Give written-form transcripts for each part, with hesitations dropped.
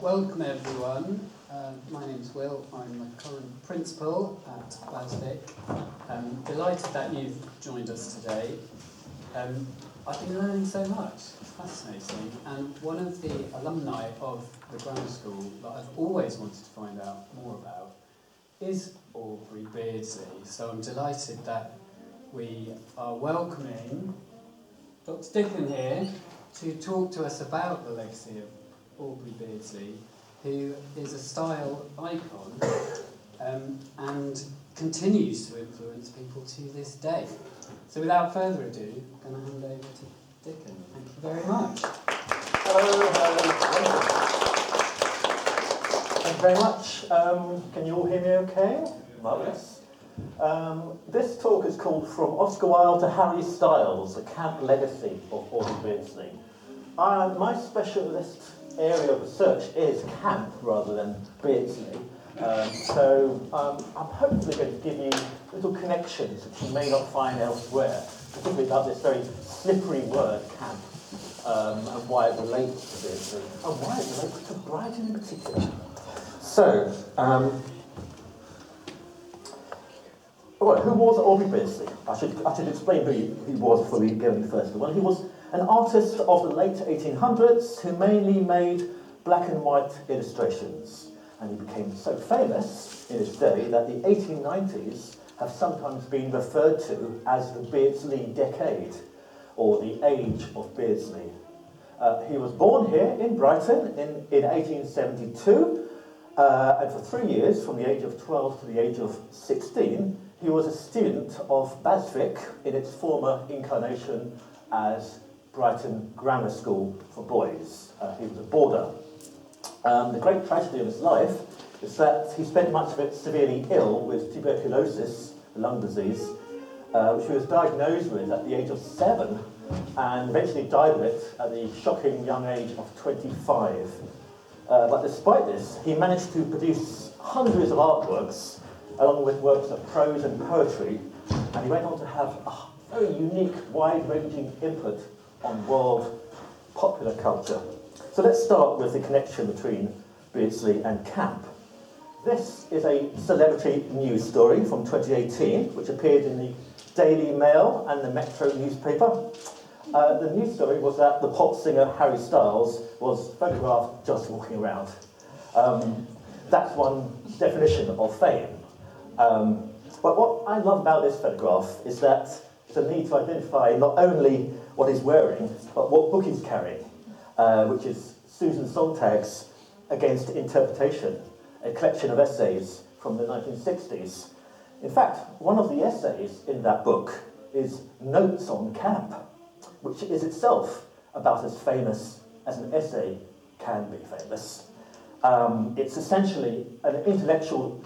Welcome everyone. My name's Will. I'm the current principal at BHASVIC. Delighted that you've joined us today. I've been learning so much. It's fascinating. And one of the alumni of the grammar school that I've always wanted to find out more about is Aubrey Beardsley. So I'm delighted that we are welcoming Dr. Dickon here to talk to us about the legacy of Aubrey Beardsley, who is a style icon and continues to influence people to this day. So without further ado, I'm going to hand over to Dickon. Thank you very much. Hello. Thank you very much. Can you all hear me okay? Marvellous. This talk is called From Oscar Wilde to Harry Styles, the Camp Legacy of Aubrey Beardsley. My specialist area of research is camp rather than Beardsley. So I'm hopefully going to give you little connections that you may not find elsewhere, particularly about this very slippery word, camp, and why it relates to Beardsley, and why it relates to Brighton in particular. So, who was Aubrey Beardsley? I should explain who he was before we go any further. Well, he was an artist of the late 1800s who mainly made black and white illustrations. And he became so famous in his day that the 1890s have sometimes been referred to as the Beardsley Decade, or the Age of Beardsley. He was born here in Brighton in 1872, and for 3 years, from the age of 12 to the age of 16, he was a student of BHASVIC in its former incarnation as Brighton Grammar School for Boys. He was a boarder. The great tragedy of his life is that he spent much of it severely ill with tuberculosis, lung disease, which he was diagnosed with at the age of 7 and eventually died of it at the shocking young age of 25. But despite this, he managed to produce hundreds of artworks along with works of prose and poetry, and he went on to have a very unique, wide-ranging input on world popular culture. So let's start with the connection between Beardsley and camp. This is a celebrity news story from 2018, which appeared in the Daily Mail and the Metro newspaper. The news story was that the pop singer Harry Styles was photographed just walking around. That's one definition of fame. But what I love about this photograph is that the need to identify not only what he's wearing, but what book he's carrying, which is Susan Sontag's Against Interpretation, a collection of essays from the 1960s. In fact, one of the essays in that book is Notes on Camp, which is itself about as famous as an essay can be famous. It's essentially an intellectual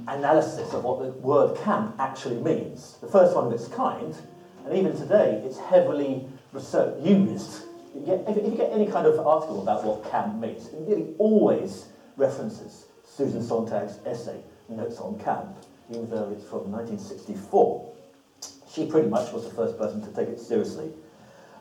analysis of what the word camp actually means. The first one of its kind, and even today it's heavily used. If you get any kind of article about what camp means, it nearly always references Susan Sontag's essay, Notes on Camp, even though it's from 1964. She pretty much was the first person to take it seriously.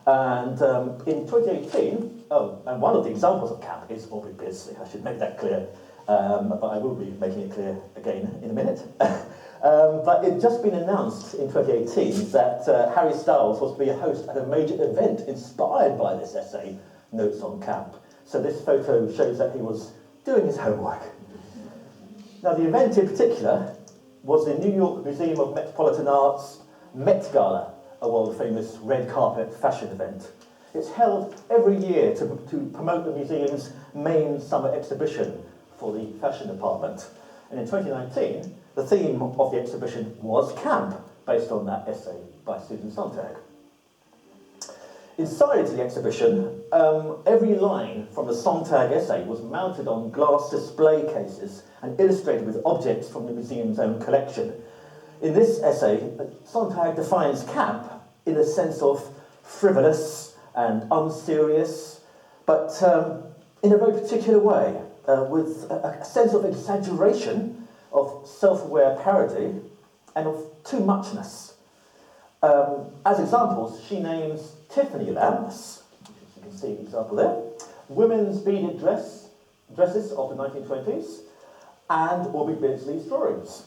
And in 2018, and one of the examples of camp is Aubrey Beardsley, I should make that clear. But I will be making it clear again in a minute. But it's just been announced in 2018 that Harry Styles was to be a host at a major event inspired by this essay, Notes on Camp. So this photo shows that he was doing his homework. Now the event in particular was the New York Museum of Metropolitan Art's Met Gala, a world-famous red carpet fashion event. It's held every year to promote the museum's main summer exhibition for the fashion department. And in 2019, the theme of the exhibition was camp, based on that essay by Susan Sontag. Inside the exhibition, every line from the Sontag essay was mounted on glass display cases and illustrated with objects from the museum's own collection. In this essay, Sontag defines camp in the sense of frivolous and unserious, but in a very particular way, with a sense of exaggeration, of self-aware parody, and of too muchness. As examples, she names Tiffany lamps, as you can see an example there, women's beaded dresses of the 1920s, and Aubrey Beardsley's drawings.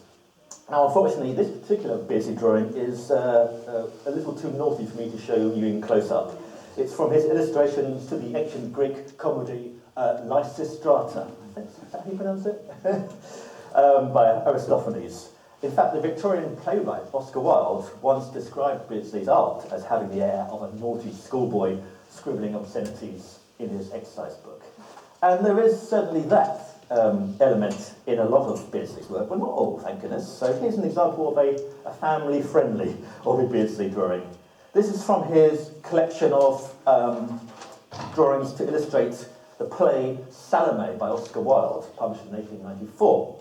Now, unfortunately, this particular Beardsley drawing is a little too naughty for me to show you in close-up. It's from his illustrations to the ancient Greek comedy Lysistrata. Is that how you pronounce it? By Aristophanes. In fact, the Victorian playwright Oscar Wilde once described Beardsley's art as having the air of a naughty schoolboy scribbling obscenities in his exercise book. And there is certainly that element in a lot of Beardsley's work, but not all, thank goodness. So here's an example of a family-friendly Aubrey Beardsley drawing. This is from his collection of drawings to illustrate the play Salome by Oscar Wilde, published in 1894.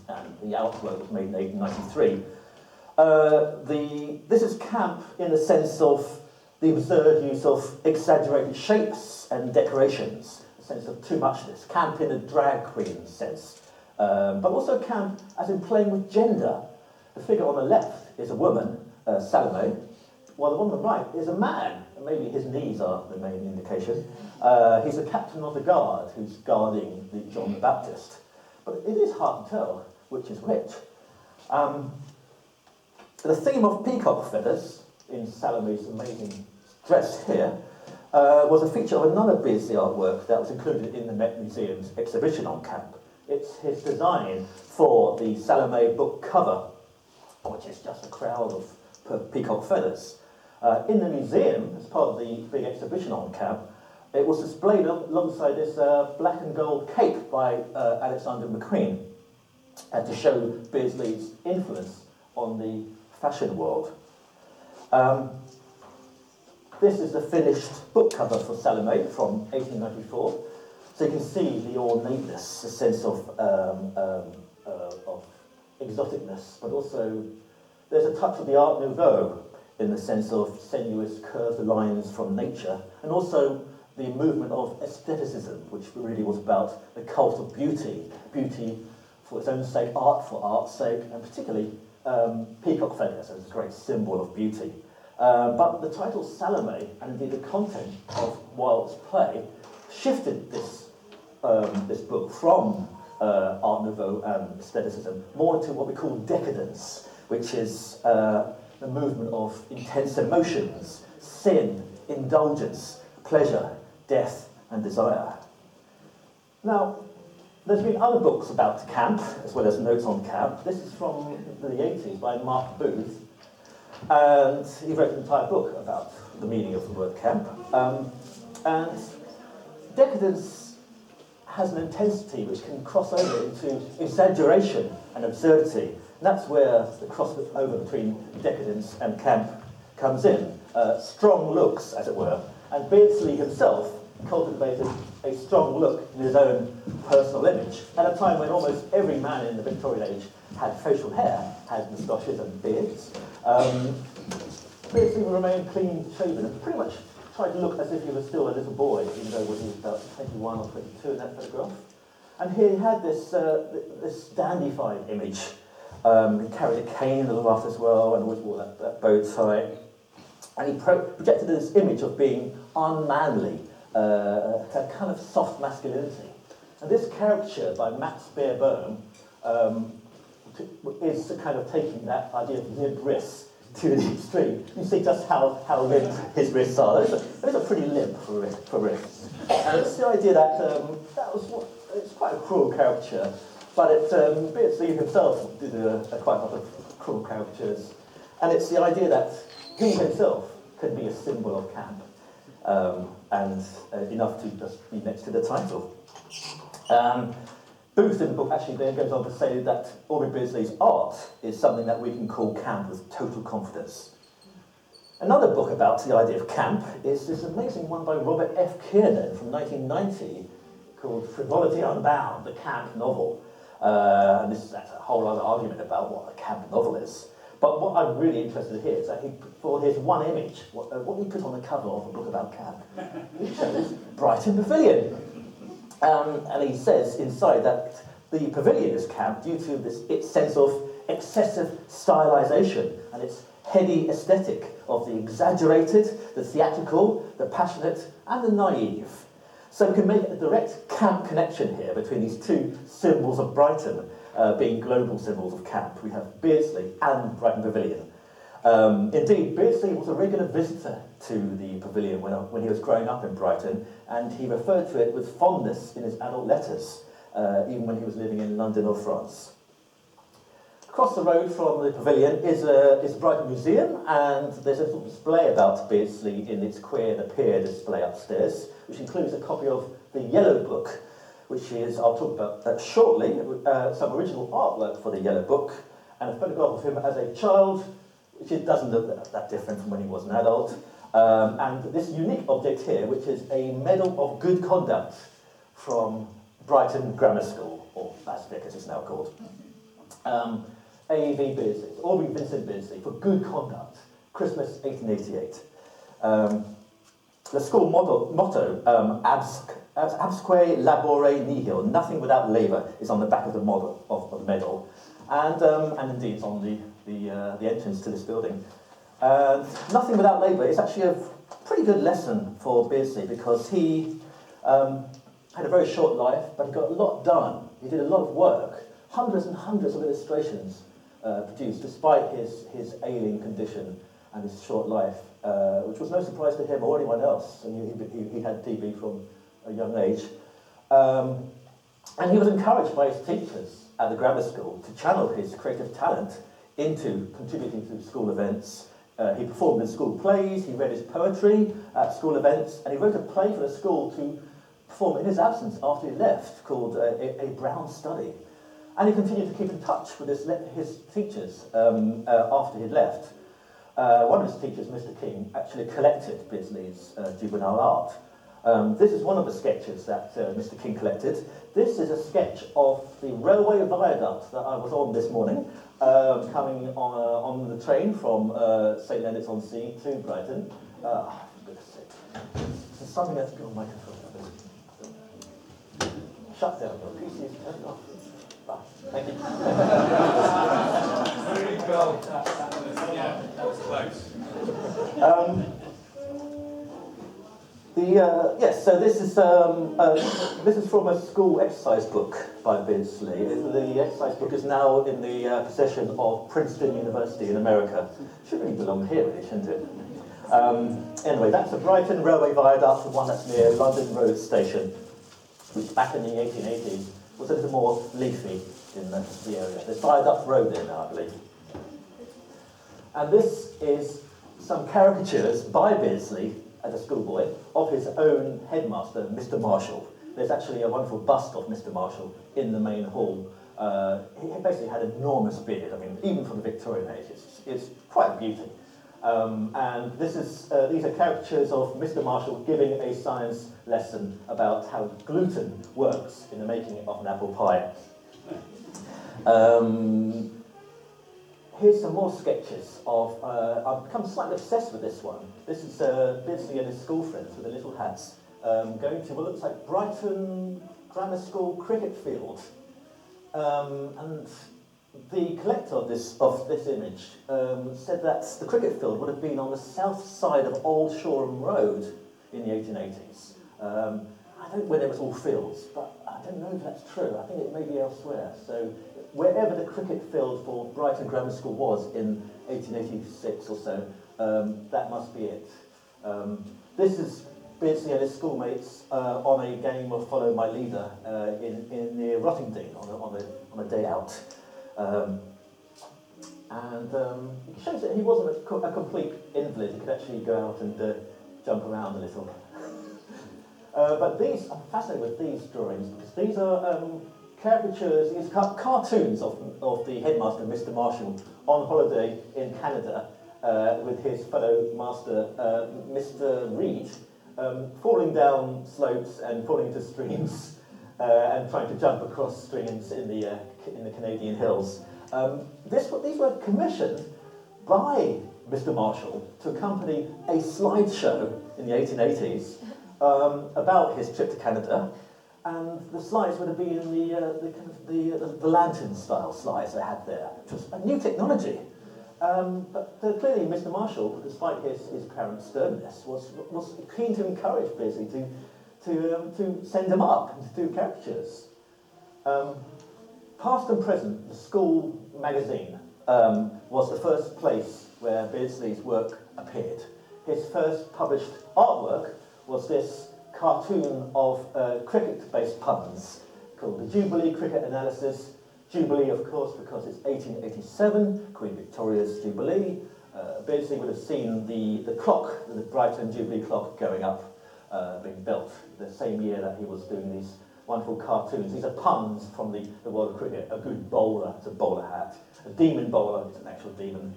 And the artwork was made in 1893. This is camp in the sense of the absurd use of exaggerated shapes and decorations, a sense of too muchness, camp in a drag queen sense, but also camp as in playing with gender. The figure on the left is a woman, Salome, while the one on the right is a man, and maybe his knees are the main indication. He's a captain of the guard who's guarding John the Baptist. But it is hard to tell which is which. The theme of peacock feathers in Salome's amazing dress here was a feature of another Beardsley artwork that was included in the Met Museum's exhibition on camp. It's his design for the Salome book cover, which is just a crowd of peacock feathers. In the museum, as part of the big exhibition on camp, it was displayed alongside this black and gold cape by Alexander McQueen to show Beardsley's influence on the fashion world. This is the finished book cover for Salome from 1894. So you can see the ornateness, a sense of exoticness, but also there's a touch of the Art Nouveau in the sense of sinuous curved lines from nature, and also the movement of aestheticism, which really was about the cult of beauty, beauty for its own sake, art for art's sake, and particularly peacock feathers as a great symbol of beauty. But the title Salome, and indeed the content of Wilde's play, shifted this book from Art Nouveau and aestheticism more into what we call decadence, which is the movement of intense emotions, sin, indulgence, pleasure, death, and desire. Now, there's been other books about camp, as well as notes on camp. This is from the 80s by Mark Booth, and he wrote an entire book about the meaning of the word camp. And decadence has an intensity which can cross over into exaggeration and absurdity. And that's where the crossover between decadence and camp comes in. Strong looks, as it were. And Beardsley himself cultivated a strong look in his own personal image at a time when almost every man in the Victorian age had facial hair, had moustaches and beards. Beardsley remained clean-shaven and pretty much tried to look as if he was still a little boy, even though he was about 21 or 22 in that photograph. And here he had this dandified image. He carried a cane aloft as well, and always wore that bow tie. And he projected this image of being unmanly, a kind of soft masculinity. And this caricature by Max Beerbohm is kind of taking that idea of limp wrists to the extreme. You see just how limp his wrists are. Those are pretty limp for wrists. And it's the idea that it's quite a cruel caricature, but Beardsley himself did quite a lot of cruel caricatures. And it's the idea that he himself can be a symbol of camp, and enough to just be next to the title. Booth in the book actually then goes on to say that Aubrey Beardsley's art is something that we can call camp with total confidence. Another book about the idea of camp is this amazing one by Robert F. Kiernan from 1990 called Frivolity Unbound, the camp novel. And that's a whole other argument about what a camp novel is. But what I'm really interested here is that for his one image, what he put on the cover of a book about camp, he shows Brighton Pavilion. And he says inside that the pavilion is camp due to its sense of excessive stylization and its heady aesthetic of the exaggerated, the theatrical, the passionate, and the naive. So we can make a direct camp connection here between these two symbols of Brighton, being global symbols of camp. We have Beardsley and Brighton Pavilion. Indeed, Beardsley was a regular visitor to the pavilion when he was growing up in Brighton, and he referred to it with fondness in his adult letters, even when he was living in London or France. Across the road from the pavilion is Brighton Museum, and there's a little display about Beardsley in its Queer the Peer display upstairs, which includes a copy of the Yellow Book, which is, I'll talk about that shortly, some original artwork for the Yellow Book, and a photograph of him as a child, which it doesn't look that different from when he was an adult. And this unique object here, which is a Medal of Good Conduct from Brighton Grammar School, or BHASVIC as it's now called. A.V. Beardsley, Aubrey Vincent Beardsley, for good conduct, Christmas 1888. The school motto, absque labore nihil, nothing without labour, is on the back of the model of the medal, and indeed it's on the entrance to this building. Nothing without labour is actually a pretty good lesson for Beardsley, because he had a very short life, but he got a lot done. He did a lot of work, hundreds and hundreds of illustrations produced, despite his ailing condition and his short life, which was no surprise to him or anyone else. And he had TB from a young age. And he was encouraged by his teachers at the grammar school to channel his creative talent into contributing to school events. He performed in school plays, he read his poetry at school events, and he wrote a play for the school to perform in his absence after he left, called A Brown Study. And he continued to keep in touch with his teachers after he'd left. One of his teachers, Mr. King, actually collected Beardsley's juvenile art. This is one of the sketches that Mr. King collected. This is a sketch of the railway viaduct that I was on this morning, coming on the train from St Leonards-on-Sea to Brighton. For goodness sake. There's something that's got on my control. Shut down your PC, turn it off. Thank you. That was close. Yes, so this is from a school exercise book by Beardsley. The exercise book is now in the possession of Princeton University in America. Should really belong here, really, shouldn't it? Anyway, that's the Brighton Railway Viaduct, the one that's near London Road Station, which back in the 1880s was a little more leafy in the area. There's Viaduct Road there now, I believe. And this is some caricatures by Beardsley, as a schoolboy, of his own headmaster, Mr. Marshall. There's actually a wonderful bust of Mr. Marshall in the main hall. He basically had an enormous beard. I mean, even from the Victorian age, it's quite a beauty. And these are caricatures of Mr. Marshall giving a science lesson about how gluten works in the making of an apple pie. Here's some more sketches of, I've become slightly obsessed with this one. This is Beardsley and his school friends with the little hats going to what looks like Brighton Grammar School cricket field. And the collector of this image said that the cricket field would have been on the south side of Old Shoreham Road in the 1880s. I don't know whether it was all fields, but I don't know if that's true. I think it may be elsewhere. So wherever the cricket field for Brighton Grammar School was in 1886 or so, that must be it. This is Beardsley and his schoolmates on a game of Follow My Leader near Rottingdean on a day out. It shows that he wasn't a complete invalid. He could actually go out and jump around a little. But I'm fascinated with these drawings because these are caricatures, these cartoons of the headmaster, Mr. Marshall, on holiday in Canada with his fellow master, Mr. Reed, falling down slopes and falling into streams and trying to jump across streams in the Canadian hills. These were commissioned by Mr. Marshall to accompany a slideshow in the 1880s about his trip to Canada, and the slides would have been the lantern-style slides they had there, which was a new technology. But clearly, Mr. Marshall, despite his apparent sternness, was keen to encourage Beardsley to send them up and to do caricatures. Past and Present, the school magazine, was the first place where Beardsley's work appeared. His first published artwork was this cartoon of cricket-based puns called the Jubilee Cricket Analysis. Jubilee, of course, because it's 1887, Queen Victoria's Jubilee. Beardsley would have seen the clock, the Brighton Jubilee clock, going up, being built, the same year that he was doing these wonderful cartoons. These are puns from the world of cricket. A good bowler, it's a bowler hat. A demon bowler, it's an actual demon.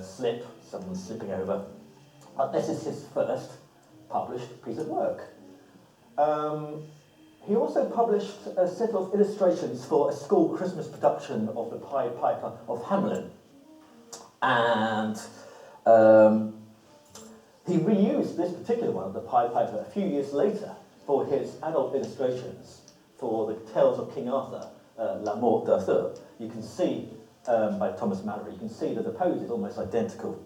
Slip, someone slipping over. This is his first published piece of work. He also published a set of illustrations for a school Christmas production of the Pied Piper of Hamelin. And he reused this particular one, the Pied Piper, a few years later for his adult illustrations for the Tales of King Arthur, La Mort d'Arthur. You can see, by Thomas Mallory, you can see that the pose is almost identical.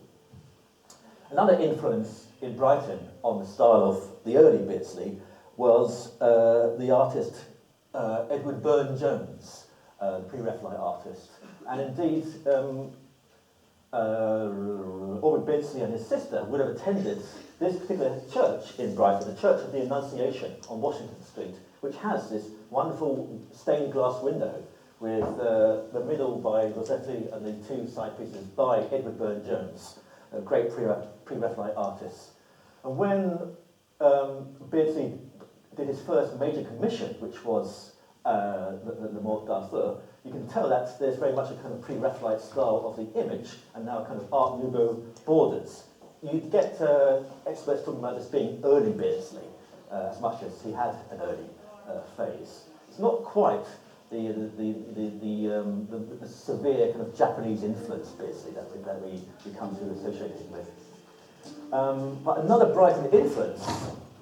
Another influence in Brighton on the style of the early Beardsley was the artist Edward Burne-Jones, the pre-Raphaelite artist. And indeed, Aubrey Beardsley and his sister would have attended this particular church in Brighton, the Church of the Annunciation on Washington Street, which has this wonderful stained glass window with the middle by Rossetti and the two side pieces by Edward Burne-Jones, a great pre-Raphaelite artist. And when Beardsley did his first major commission, which was the Mort d'Arthur, you can tell that there's very much a kind of pre-Raphaelite style of the image and now kind of Art Nouveau borders. You get experts talking about this being early Beardsley, as much as he had an early phase. It's not quite the severe kind of Japanese influence Beardsley that we come to associate him with. But another Brighton influence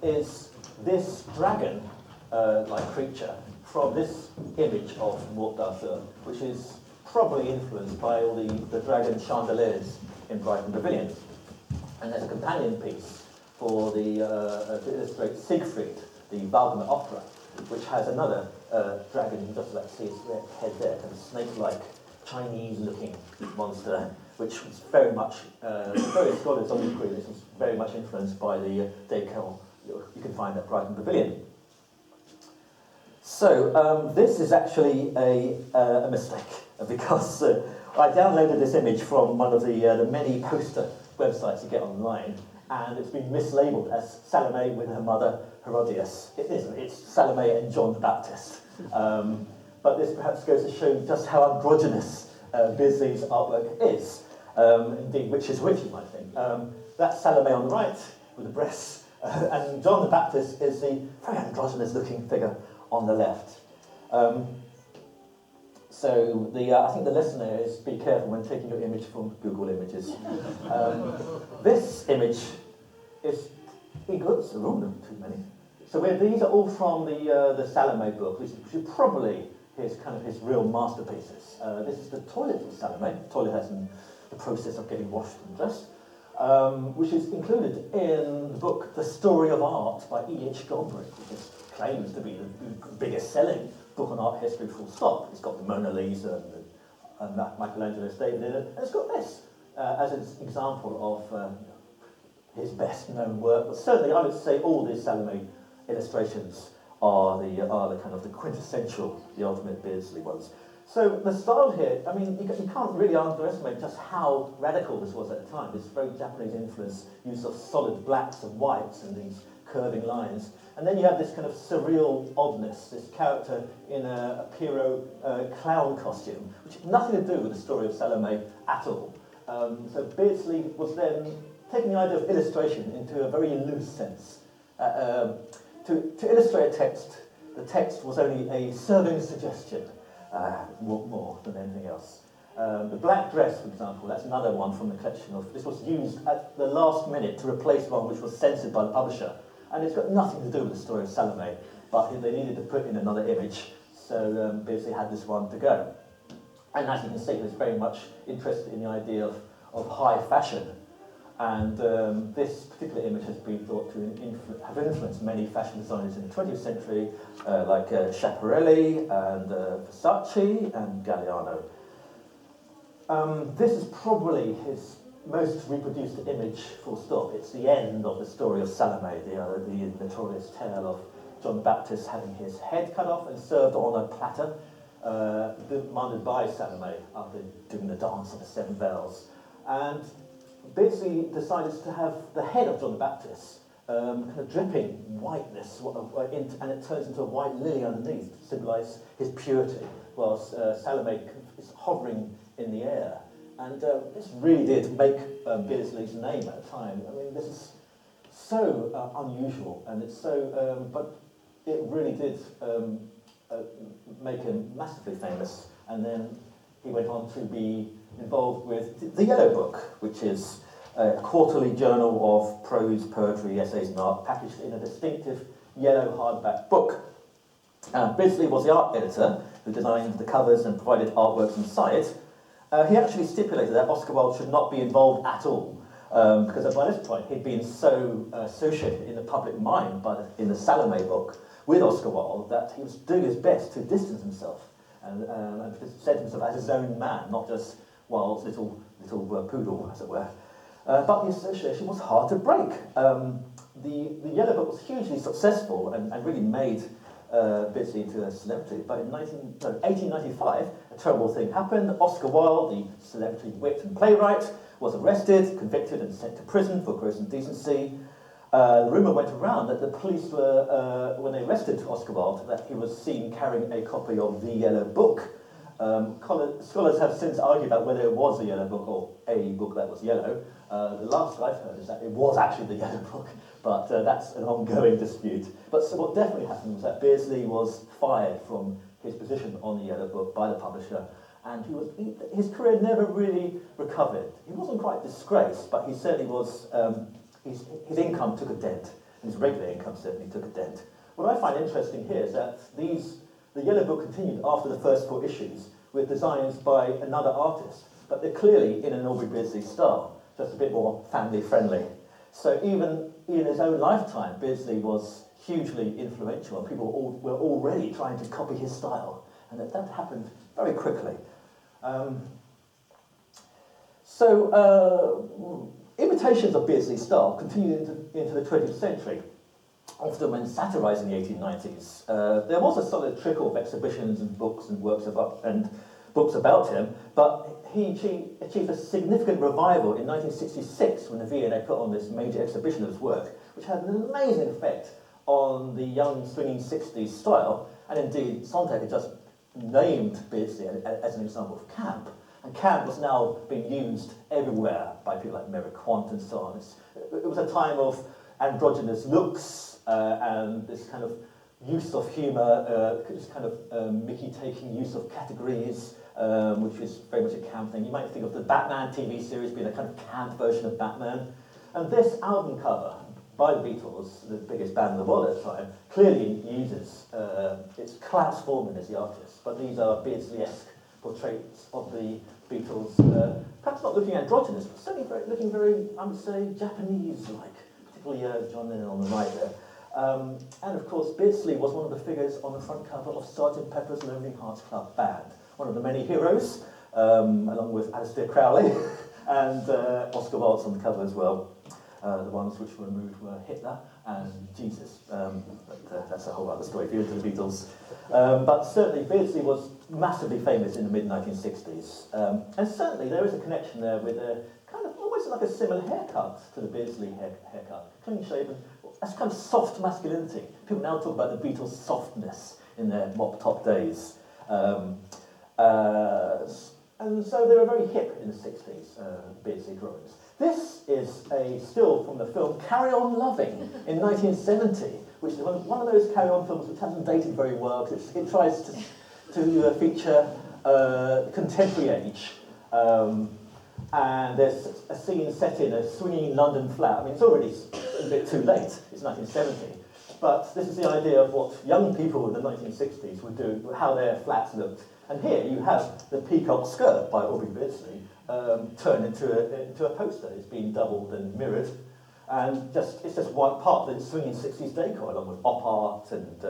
is this dragon-like creature from this image of Mort d'Arthur, which is probably influenced by all the dragon chandeliers in Brighton Pavilion. And there's a companion piece for to illustrate Siegfried, the Wagner opera, which has another dragon, just like see his head there, kind of snake-like Chinese-looking monster, which was very much, various scholars on the agree this was very much influenced by the Dickon you can find at Brighton Pavilion. So this is actually a mistake, because I downloaded this image from one of the many poster websites you get online, and it's been mislabeled as Salome with her mother Herodias. It isn't, it's Salome and John the Baptist. But this perhaps goes to show just how androgynous Beardsley's artwork is. Indeed, which is which, you might think. That's Salome on the right, with the breasts, and John the Baptist is the very androgynous-looking figure on the left. So I think the lesson there is be careful when taking your image from Google Images. This image is good, so not too many. So these are all from the Salome book, which is probably his real masterpieces. This is the toilet of Salome. The toilet has the process of getting washed and dressed, which is included in the book The Story of Art by E.H. Goldberg, which claims to be the biggest selling book on art history, full stop. It's got the Mona Lisa and Michelangelo's David in it, and it's got this as an example of his best known work. But certainly I would say all these Salome illustrations are the kind of the quintessential, the ultimate Beardsley ones. So the style here, I mean, you can't really underestimate just how radical this was at the time. This very Japanese influence, use of solid blacks and whites and these curving lines. And then you have this kind of surreal oddness, this character in a Pierrot clown costume, which had nothing to do with the story of Salome at all. So Beardsley was then taking the idea of illustration into a very loose sense. To illustrate a text, the text was only a serving suggestion, more than anything else. The black dress, for example, that's another one from the collection of. This was used at the last minute to replace one which was censored by the publisher. And it's got nothing to do with the story of Salome, but they needed to put in another image, so Beardsley had this one to go. And as you can see, he was very much interested in the idea of high fashion. And this particular image has been thought to have influenced many fashion designers in the 20th century, like Schiaparelli and Versace and Galliano. This is probably his most reproduced image, full stop. It's the end of the story of Salome, the notorious tale of John the Baptist having his head cut off and served on a platter, demanded by Salome after doing the dance of the seven bells. And Beardsley decided to have the head of John the Baptist kind of dripping whiteness, and it turns into a white lily underneath to symbolise his purity, whilst Salome is hovering in the air. And this really did make Beardsley's name at the time. I mean, this is so unusual, and it's so, but it really did make him massively famous. And then he went on to be involved with the Yellow Book, which is a quarterly journal of prose, poetry, essays and art, packaged in a distinctive yellow hardback book. Beardsley was the art editor who designed the covers and provided artworks inside. He actually stipulated that Oscar Wilde should not be involved at all, because by this point he'd been so associated in the public mind in the Salome book with Oscar Wilde that he was doing his best to distance himself and present himself as his own man, not just Wilde's little poodle, as it were. But the association was hard to break. The Yellow Book was hugely successful and really made Beardsley into a celebrity. But in 1895, a terrible thing happened. Oscar Wilde, the celebrity wit and playwright, was arrested, convicted and sent to prison for gross indecency. The rumour went around that the police were, when they arrested Oscar Wilde, that he was seen carrying a copy of the Yellow Book. Scholars have since argued about whether it was the Yellow Book or a book that was yellow. The last I've heard is that it was actually the Yellow Book, but that's an ongoing dispute. But so what definitely happened was that Beardsley was fired from his position on the Yellow Book by the publisher, and his career never really recovered. He wasn't quite disgraced, but he certainly was. His income took a dent, and his regular income certainly took a dent. What I find interesting here is that the Yellow Book continued after the first 4 issues with designs by another artist, but they're clearly in an Aubrey Beardsley style, just a bit more family-friendly. So even in his own lifetime, Beardsley was hugely influential, and people were already trying to copy his style, and that happened very quickly. Imitations of Beardsley's style continued into the 20th century. Often when satirising the 1890s, there was a solid trickle of exhibitions and books and books about him, but he achieved a significant revival in 1966 when the V&A put on this major exhibition of his work, which had an amazing effect on the young swinging 60s style, and indeed Sontag had just named Beardsley as an example of camp, and camp was now being used everywhere by people like Mary Quant and so on. It was a time of androgynous looks and this kind of use of humour, this kind of Mickey-taking use of categories, which is very much a camp thing. You might think of the Batman TV series being a kind of camp version of Batman. And this album cover by the Beatles, the biggest band in the world at the time, clearly uses, it's Klaus Voormann as the artist, but these are Beardsley-esque portraits of the Beatles, perhaps not looking androgynous, but certainly looking very, I would say, Japanese-like, particularly John Lennon on the right there. And of course, Beardsley was one of the figures on the front cover of Sgt. Pepper's Lonely Hearts Club Band, one of the many heroes, along with Aleister Crowley and Oscar Wilde on the cover as well. The ones which were removed were Hitler and Jesus. But that's a whole other story if you're into the Beatles. But certainly Beardsley was massively famous in the mid-1960s. And certainly there is a connection there with a kind of almost like a similar haircut to the Beardsley haircut. Clean-shaven, that's kind of soft masculinity. People now talk about the Beatles' softness in their mop-top days. And so they were very hip in the 60s, Beardsley drawings. This is a still from the film Carry On Loving in 1970, which is one of those Carry On films which hasn't dated very well because it tries to feature contemporary age. And there's a scene set in a swinging London flat. I mean, it's already a bit too late. It's 1970. But this is the idea of what young people in the 1960s would do, how their flats looked. And here you have the peacock skirt by Aubrey Beardsley turned into a poster. It's been doubled and mirrored, and it's just one part of the swinging 60s decor, along with op art and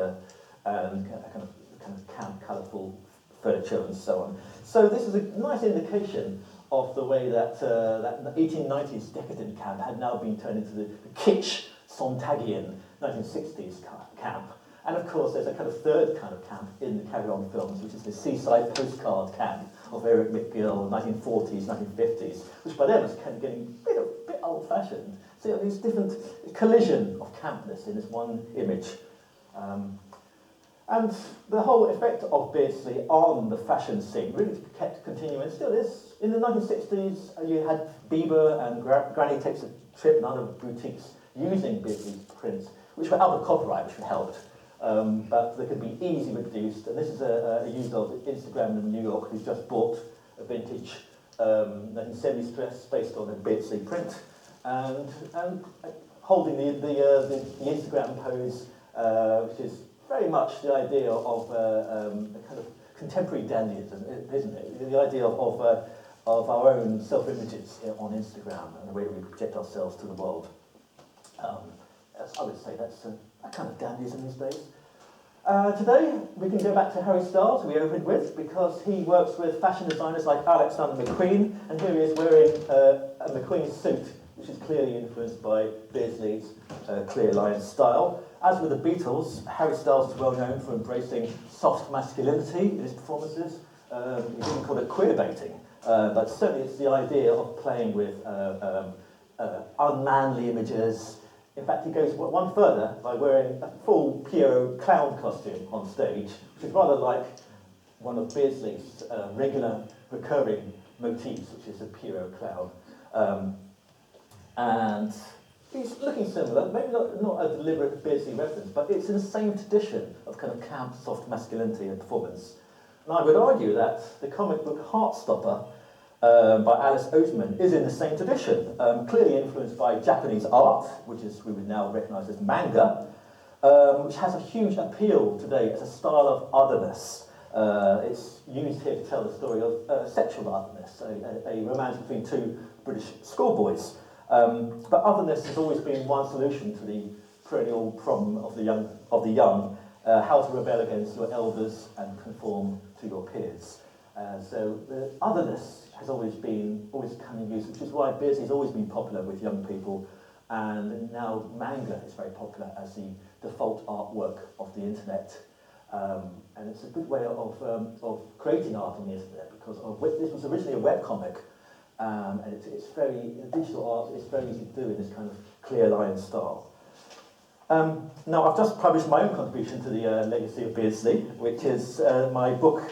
kind of camp, colourful furniture and so on. So this is a nice indication of the way that that 1890s decadent camp had now been turned into the kitsch Sontagian 1960s camp. And of course, there's a kind of third kind of camp in the Carry On films, which is the seaside postcard camp of Eric McGill, 1940s, 1950s, which by then was kind of getting a bit old-fashioned. So you have this different collision of campness in this one image. And the whole effect of Beardsley on the fashion scene really kept continuing, still is. In the 1960s, you had Bieber and Granny Takes a Trip and other boutiques using Beardsley's prints, which were out of copyright, which helped. But they could be easily reduced. And this is a user of Instagram in New York who's just bought a vintage 1970s dress based on a Beardsley print, and holding the Instagram pose, which is very much the idea of a kind of contemporary dandyism, isn't it? The idea of our own self-images on Instagram and the way we project ourselves to the world. I would say that's a kind of dandyism these days. Today, we can go back to Harry Styles, who we opened with, because he works with fashion designers like Alexander McQueen, and here he is wearing a McQueen suit, which is clearly influenced by Beardsley's clear line style. As with the Beatles, Harry Styles is well known for embracing soft masculinity in his performances. He didn't call it queer baiting, but certainly it's the idea of playing with unmanly images. In fact, he goes one further by wearing a full Pierrot clown costume on stage, which is rather like one of Beardsley's regular recurring motifs, which is a Pierrot clown. And he's looking similar, maybe not a deliberate Beardsley reference, but it's in the same tradition of kind of camp, soft masculinity and performance. And I would argue that the comic book Heartstopper by Alice Oseman is in the same tradition, clearly influenced by Japanese art, which we would now recognise as manga, which has a huge appeal today as a style of otherness. It's used here to tell the story of sexual otherness, a romance between two British schoolboys. But otherness has always been one solution to the perennial problem of the young, how to rebel against your elders and conform to your peers. So the otherness has always come in use, which is why Beardsley's always been popular with young people, and now manga is very popular as the default artwork of the internet. And it's a good way of creating art on the internet, because this was originally a webcomic, and it's very, digital art is very easy to do in this kind of clear line style. Now I've just published my own contribution to the legacy of Beardsley, which is my book,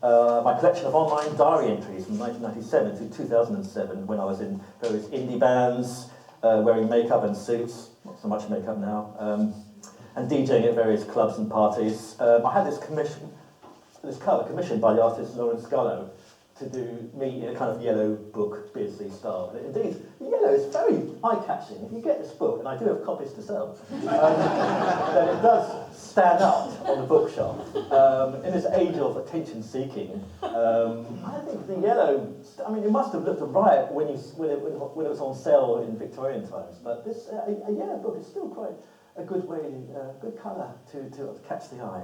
my collection of online diary entries from 1997 to 2007, when I was in various indie bands, wearing makeup and suits, not so much makeup now, and DJing at various clubs and parties. I had this cover commissioned by the artist Lawrence Scullo to do me in a kind of yellow book Beardsley style. And indeed, the yellow is very eye-catching. If you get this book, and I do have copies to sell, then it does stand out on the bookshelf. In this age of attention-seeking, I think the yellow, I mean, it must have looked a riot when it was on sale in Victorian times, but this a yellow book is still quite a good way, good colour to catch the eye.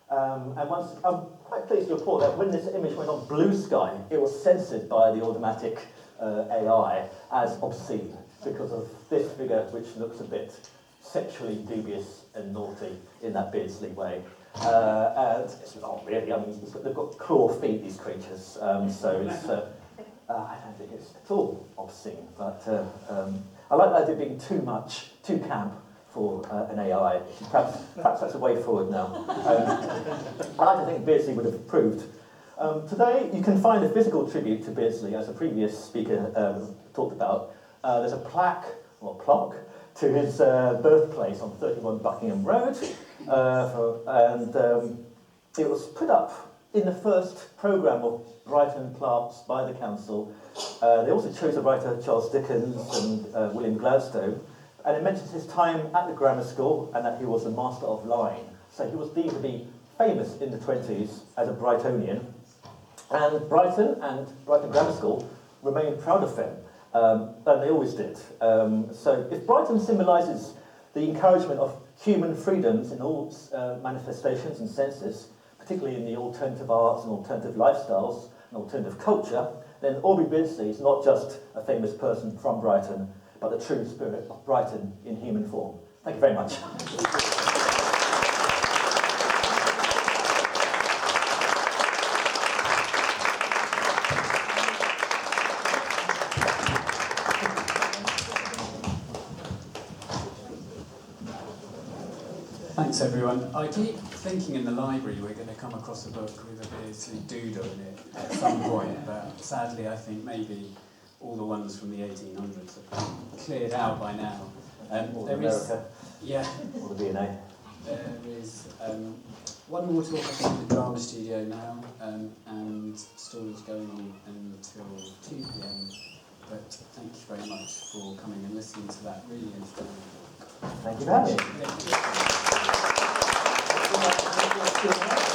And I'm quite pleased to report that when this image went on Blue Sky, it was censored by the automatic AI as obscene because of this figure, which looks a bit sexually dubious and naughty in that Beardsley way. And it's not really, I mean, they've got claw feet, these creatures, so it's, I don't think it's at all obscene, but I like that idea of being too camp for an AI. Perhaps that's a way forward now. I like to think Beardsley would have approved. Today, you can find a physical tribute to Beardsley, as a previous speaker talked about. There's a plaque, or plaque, to his birthplace on 31 Buckingham Road, and it was put up in the first programme of Brighton plaques by the council. They also chose a writer, Charles Dickon and William Gladstone. And it mentions his time at the grammar school and that he was a master of line. So he was deemed to be famous in the 20s as a Brightonian. And Brighton Grammar School remain proud of them, and they always did. So if Brighton symbolises the encouragement of human freedoms in all manifestations and senses, particularly in the alternative arts and alternative lifestyles and alternative culture, then Aubrey Beardsley is not just a famous person from Brighton, but the true spirit of Brighton in human form. Thank you very much. Thanks everyone. I keep thinking in the library we're going to come across a book with a Beardsley doodle in it at some point, but sadly I think maybe all the ones from the 1800s have been cleared out by now. Or America. Yeah. Or the V&A. There is one more talk I think at the Drama Studio now, and stories going on until 2 p.m. But thank you very much for coming and listening to that really interesting book. Thank you for having me. Thank you.